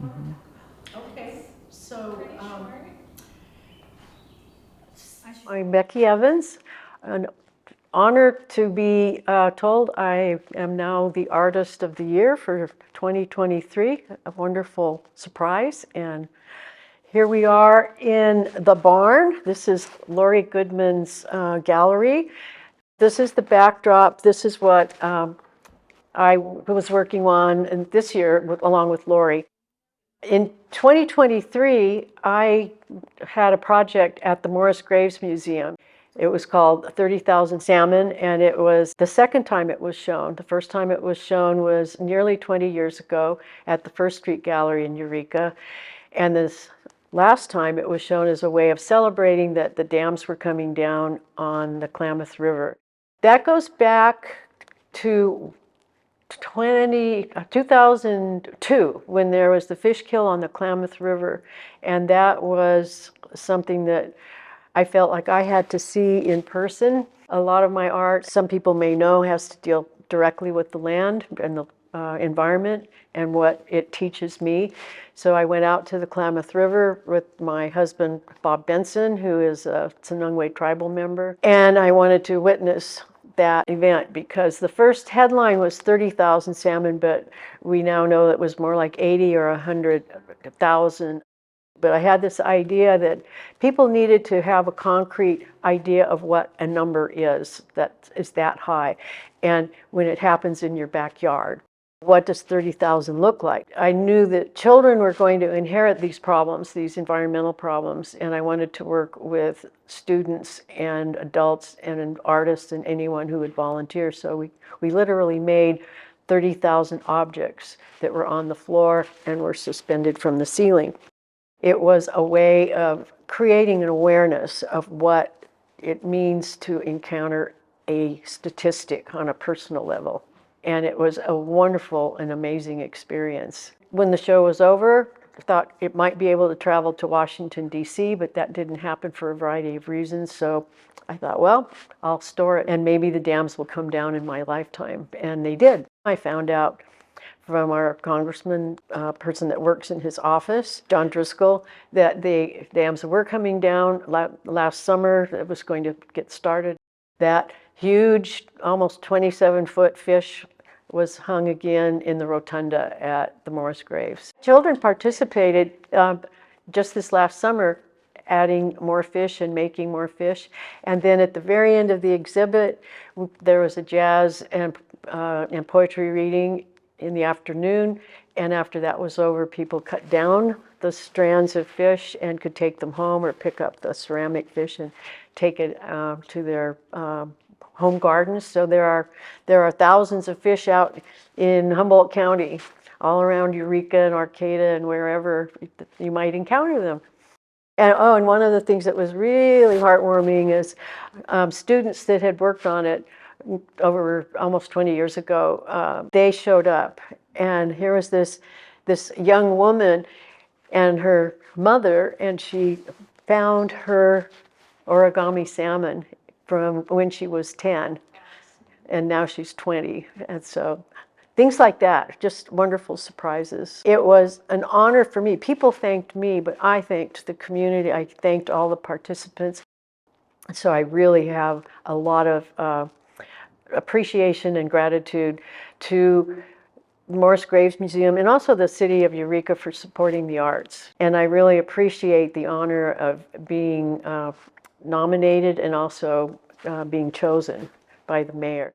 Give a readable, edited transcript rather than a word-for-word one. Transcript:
Mm-hmm. Okay, so I'm Becky Evans. An honor to be told I am now the Artist of the Year for 2023. A wonderful surprise. And here we are in the barn. This is Lori Goodman's gallery. This is the backdrop. This is what I was working on and this year along with Lori. In 2023, I had a project at the Morris Graves Museum. It was called 30,000 Salmon, and it was the second time it was shown. The first time it was shown was nearly 20 years ago at the First Street Gallery in Eureka. And this last time it was shown as a way of celebrating that the dams were coming down on the Klamath River. That goes back to 2002 when there was the fish kill on the Klamath River, and that was something that I felt like I had to see in person. A lot of my art, some people may know, has to deal directly with the land and the environment and what it teaches me. So I went out to the Klamath River with my husband, Bob Benson, who is a Tsinungwe tribal member, and I wanted to witness that event because the first headline was 30,000 salmon, but we now know it was more like 80 or 100,000. But I had this idea that people needed to have a concrete idea of what a number is that is that high. And when it happens in your backyard, what does 30,000 look like? I knew that children were going to inherit these problems, these environmental problems, and I wanted to work with students and adults and artists and anyone who would volunteer. So we literally made 30,000 objects that were on the floor and were suspended from the ceiling. It was a way of creating an awareness of what it means to encounter a statistic on a personal level. And it was a wonderful and amazing experience. When the show was over, I thought it might be able to travel to Washington, D.C., but that didn't happen for a variety of reasons. So I thought, well, I'll store it and maybe the dams will come down in my lifetime. And they did. I found out from our congressman, person that works in his office, John Driscoll, that the dams were coming down last summer. It was going to get started. That huge, almost 27-foot fish was hung again in the rotunda at the Morris Graves. Children participated just this last summer, adding more fish and making more fish. And then at the very end of the exhibit, there was a jazz and poetry reading in the afternoon. And after that was over, people cut down the strands of fish and could take them home or pick up the ceramic fish and take it to their home gardens. So there are thousands of fish out in Humboldt County, all around Eureka and Arcata and wherever you might encounter them. And one of the things that was really heartwarming is students that had worked on it over almost 20 years ago, they showed up. And here was this young woman and her mother, and she found her origami salmon from when she was 10, and now she's 20. And so things like that, just wonderful surprises. It was an honor for me. People thanked me, but I thanked the community. I thanked all the participants. So I really have a lot of appreciation and gratitude to Morris Graves Museum and also the city of Eureka for supporting the arts. And I really appreciate the honor of being nominated and also being chosen by the mayor.